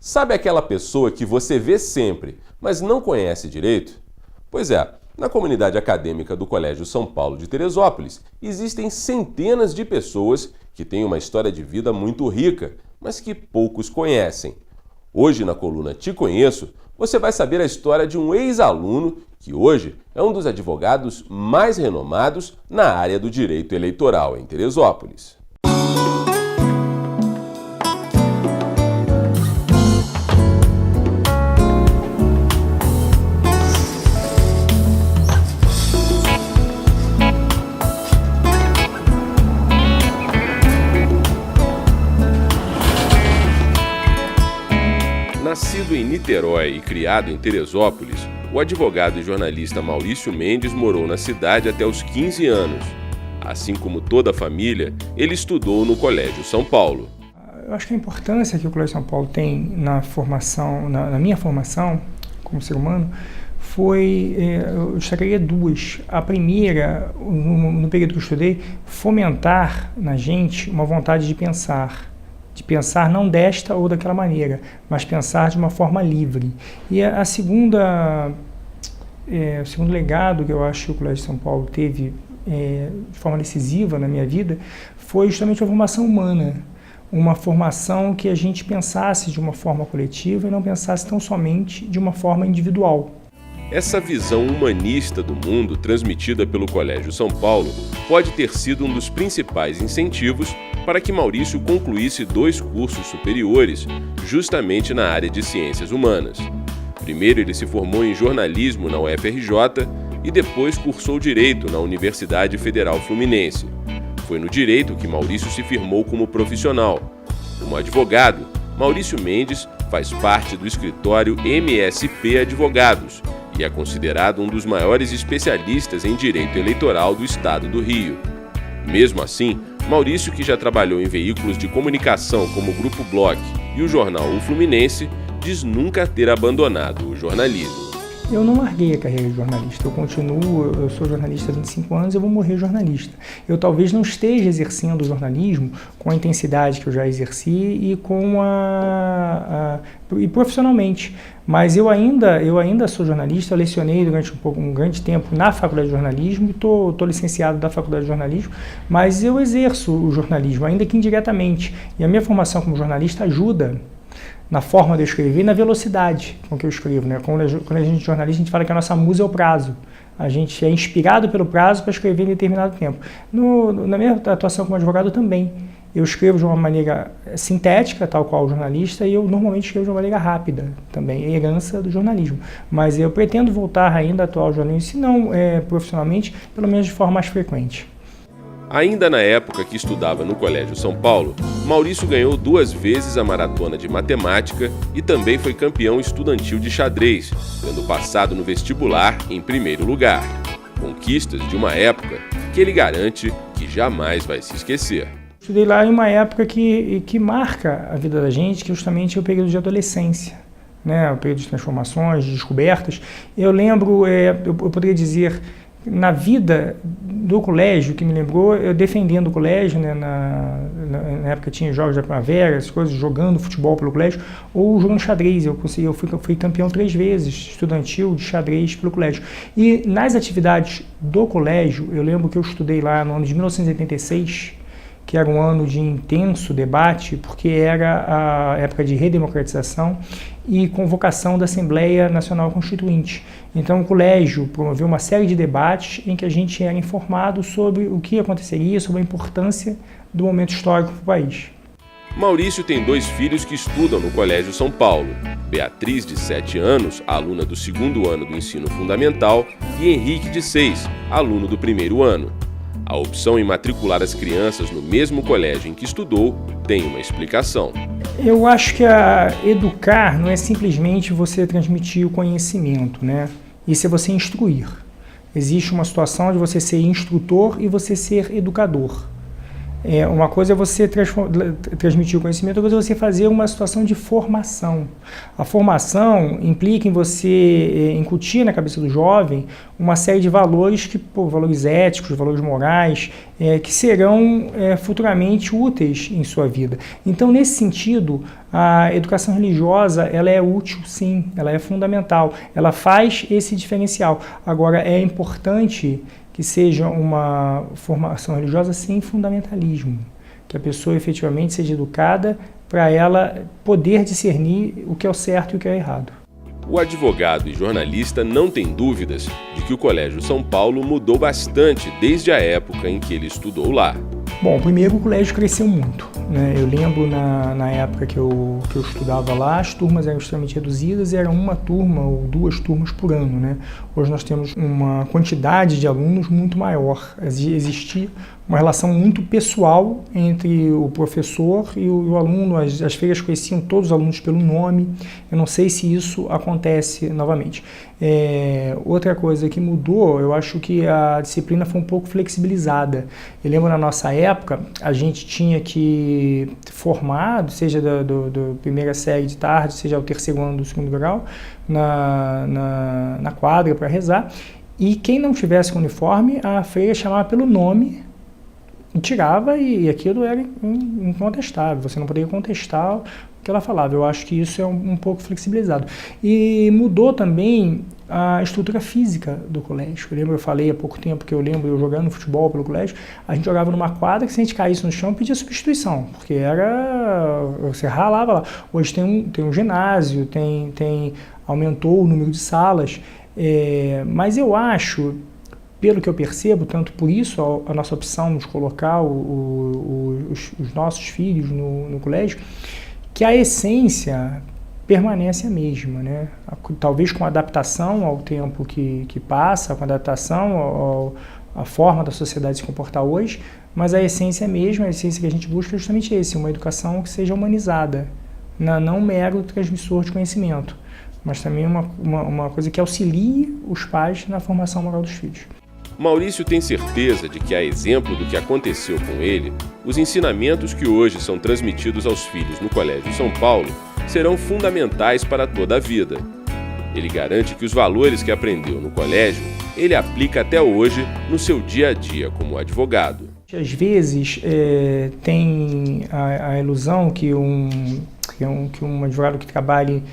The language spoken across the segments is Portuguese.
Sabe aquela pessoa que você vê sempre, mas não conhece direito? Pois é, na comunidade acadêmica do Colégio São Paulo de Teresópolis, existem centenas de pessoas que têm uma história de vida muito rica, mas que poucos conhecem. Hoje, na coluna Te Conheço, você vai saber a história de um ex-aluno que hoje é um dos advogados mais renomados na área do direito eleitoral em Teresópolis. Nascido em Niterói e criado em Teresópolis, o advogado e jornalista Maurício Mendes morou na cidade até os 15 anos. Assim como toda a família, ele estudou no Colégio São Paulo. Eu acho que a importância que o Colégio São Paulo tem na formação, na minha formação como ser humano, eu destacaria duas. A primeira, no período que eu estudei, fomentar na gente uma vontade de pensar não desta ou daquela maneira, mas pensar de uma forma livre. E o segundo legado que eu acho que o Colégio São Paulo teve de forma decisiva na minha vida foi justamente a formação humana, uma formação que a gente pensasse de uma forma coletiva e não pensasse tão somente de uma forma individual. Essa visão humanista do mundo transmitida pelo Colégio São Paulo pode ter sido um dos principais incentivos para que Maurício concluísse 2 cursos superiores, justamente na área de ciências humanas. Primeiro ele se formou em jornalismo na UFRJ e depois cursou Direito na Universidade Federal Fluminense. Foi no Direito que Maurício se firmou como profissional. Como advogado, Maurício Mendes faz parte do escritório MSP Advogados e é considerado um dos maiores especialistas em direito eleitoral do estado do Rio. Mesmo assim, Maurício, que já trabalhou em veículos de comunicação como o Grupo Bloch e o jornal O Fluminense, diz nunca ter abandonado o jornalismo. Eu não larguei a carreira de jornalista, eu sou jornalista há 25 anos e eu vou morrer jornalista. Eu talvez não esteja exercendo o jornalismo com a intensidade que eu já exerci e e profissionalmente, mas eu ainda sou jornalista, eu lecionei durante um grande tempo na Faculdade de Jornalismo e estou licenciado da Faculdade de Jornalismo, mas eu exerço o jornalismo, ainda que indiretamente, e a minha formação como jornalista ajuda na forma de eu escrever e na velocidade com que eu escrevo, né? Quando a gente é jornalista, a gente fala que a nossa musa é o prazo. A gente é inspirado pelo prazo para escrever em determinado tempo. Na minha atuação como advogado também. Eu escrevo de uma maneira sintética, tal qual o jornalista, e eu normalmente escrevo de uma maneira rápida também, é herança do jornalismo. Mas eu pretendo voltar ainda a atuar ao jornalismo, se não profissionalmente, pelo menos de forma mais frequente. Ainda na época que estudava no Colégio São Paulo, Maurício ganhou 2 vezes a maratona de matemática e também foi campeão estudantil de xadrez, tendo passado no vestibular em primeiro lugar. Conquistas de uma época que ele garante que jamais vai se esquecer. Estudei lá em uma época que marca a vida da gente, que justamente é o período de adolescência, né? O período de transformações, de descobertas. Eu lembro, eu poderia dizer, na vida do colégio, que me lembrou, eu defendendo o colégio, né, na época tinha jogos da primavera, essas coisas, jogando futebol pelo colégio, ou jogando xadrez. Eu fui campeão 3 vezes, estudantil de xadrez pelo colégio. E nas atividades do colégio, eu lembro que eu estudei lá no ano de 1986, que era um ano de intenso debate, porque era a época de redemocratização e convocação da Assembleia Nacional Constituinte. Então o colégio promoveu uma série de debates em que a gente era informado sobre o que aconteceria, sobre a importância do momento histórico para o país. Maurício tem 2 filhos que estudam no Colégio São Paulo. Beatriz, de 7 anos, aluna do 2º ano do ensino fundamental, e Henrique, de 6, aluno do 1º ano. A opção em matricular as crianças no mesmo colégio em que estudou tem uma explicação. Eu acho que educar não é simplesmente você transmitir o conhecimento, né? Isso é você instruir. Existe uma situação de você ser instrutor e você ser educador. Uma coisa é você transmitir o conhecimento, outra coisa é você fazer uma situação de formação. A formação implica em você incutir na cabeça do jovem uma série de valores, valores éticos, valores morais, que serão futuramente úteis em sua vida. Então, nesse sentido, a educação religiosa ela é útil, sim, ela é fundamental, ela faz esse diferencial. Agora, é importante que seja uma formação religiosa sem fundamentalismo, que a pessoa efetivamente seja educada para ela poder discernir o que é o certo e o que é o errado. O advogado e jornalista não tem dúvidas de que o Colégio São Paulo mudou bastante desde a época em que ele estudou lá. Bom, primeiro o colégio cresceu muito, né? Eu lembro na época que eu estudava lá, as turmas eram extremamente reduzidas, era uma turma ou duas turmas por ano, né? Hoje nós temos uma quantidade de alunos muito maior. Existia uma relação muito pessoal entre o professor e o aluno. As freiras conheciam todos os alunos pelo nome. Eu não sei se isso acontece novamente. Outra coisa que mudou, eu acho que a disciplina foi um pouco flexibilizada. Eu lembro na nossa época, a gente tinha que formar, seja da primeira série de tarde, seja o terceiro ano do segundo grau, na quadra para rezar. E quem não tivesse com uniforme, a freira chamava pelo nome, tirava e aquilo era incontestável, você não poderia contestar o que ela falava. Eu acho que isso é um pouco flexibilizado. E mudou também a estrutura física do colégio. Eu falei há pouco tempo que eu jogando futebol pelo colégio, a gente jogava numa quadra que se a gente caísse no chão pedia substituição, porque você ralava lá. Hoje tem um ginásio, aumentou o número de salas, mas eu acho, pelo que eu percebo, tanto por isso a nossa opção de colocar os nossos filhos no colégio, que a essência permanece a mesma, né? Talvez com adaptação ao tempo que passa, com adaptação à forma da sociedade se comportar hoje, mas a essência é a mesma, a essência que a gente busca é justamente uma educação que seja humanizada, não mero transmissor de conhecimento, mas também uma coisa que auxilie os pais na formação moral dos filhos. Maurício tem certeza de que, a exemplo do que aconteceu com ele, os ensinamentos que hoje são transmitidos aos filhos no Colégio São Paulo serão fundamentais para toda a vida. Ele garante que os valores que aprendeu no colégio, ele aplica até hoje no seu dia a dia como advogado. Às vezes tem a ilusão que um advogado que trabalhe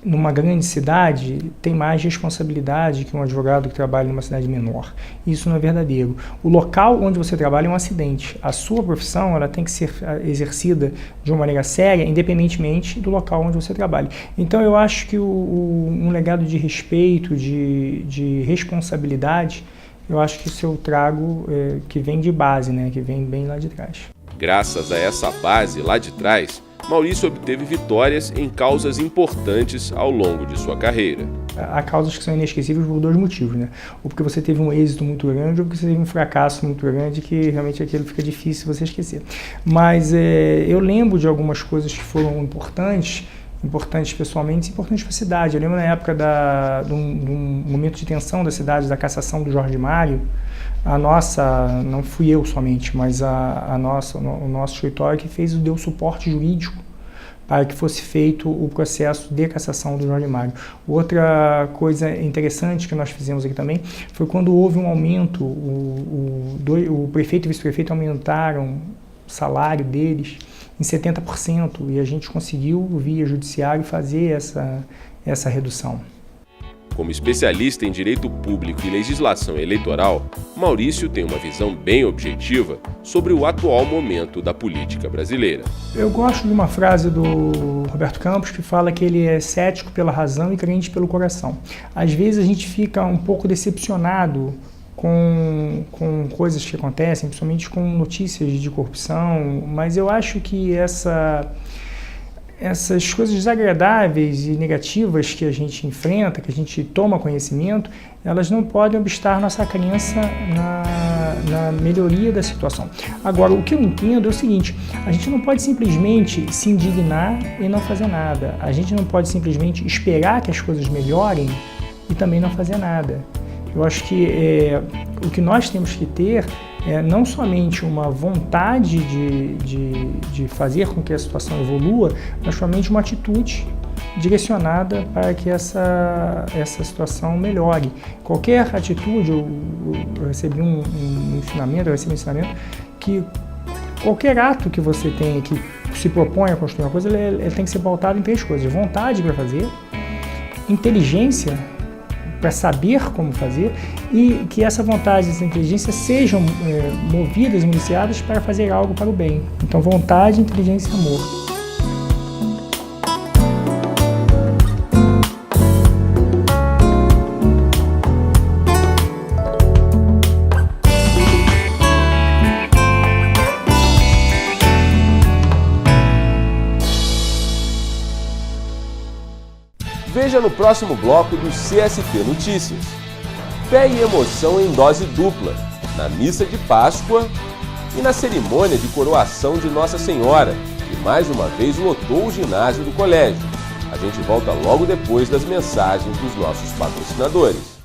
numa grande cidade tem mais responsabilidade que um advogado que trabalha numa cidade menor. Isso não é verdadeiro. O local onde você trabalha é um acidente. A sua profissão ela tem que ser exercida de uma maneira séria, independentemente do local onde você trabalha. Então eu acho que um legado de respeito, de responsabilidade, eu acho que isso eu trago que vem de base, né? Que vem bem lá de trás. Graças a essa base lá de trás, Maurício obteve vitórias em causas importantes ao longo de sua carreira. Há causas que são inesquecíveis por dois motivos, né? Ou porque você teve um êxito muito grande, ou porque você teve um fracasso muito grande, que realmente aquilo fica difícil você esquecer. Mas eu lembro de algumas coisas que foram importantes pessoalmente, importantes para a cidade. Eu lembro na época de um momento de tensão da cidade, da cassação do Jorge Mário, não fui eu somente, mas o nosso escritório que deu suporte jurídico para que fosse feito o processo de cassação do Jorge Mário. Outra coisa interessante que nós fizemos aqui também foi quando houve um aumento, o prefeito e o vice-prefeito aumentaram o salário deles em 70%, e a gente conseguiu, via judiciário, fazer essa redução. Como especialista em direito público e legislação eleitoral, Maurício tem uma visão bem objetiva sobre o atual momento da política brasileira. Eu gosto de uma frase do Roberto Campos que fala que ele é cético pela razão e crente pelo coração. Às vezes a gente fica um pouco decepcionado com coisas que acontecem, principalmente com notícias de corrupção, mas eu acho que essas coisas desagradáveis e negativas que a gente enfrenta, que a gente toma conhecimento, elas não podem obstar nossa crença na melhoria da situação. Agora, o que eu entendo é o seguinte: a gente não pode simplesmente se indignar e não fazer nada. A gente não pode simplesmente esperar que as coisas melhorem e também não fazer nada. Eu acho que o que nós temos que ter não somente uma vontade de fazer com que a situação evolua, mas somente uma atitude direcionada para que essa situação melhore. Qualquer atitude, eu recebi um ensinamento, que qualquer ato que você tenha, que se propõe a construir uma coisa, ele tem que ser pautado em 3 coisas: vontade para fazer, inteligência para saber como fazer, e que essa vontade e essa inteligência sejam movidas, iniciadas para fazer algo para o bem. Então, vontade, inteligência e amor. Veja no próximo bloco do CSP Notícias. Fé e emoção em dose dupla, na missa de Páscoa e na cerimônia de coroação de Nossa Senhora, que mais uma vez lotou o ginásio do colégio. A gente volta logo depois das mensagens dos nossos patrocinadores.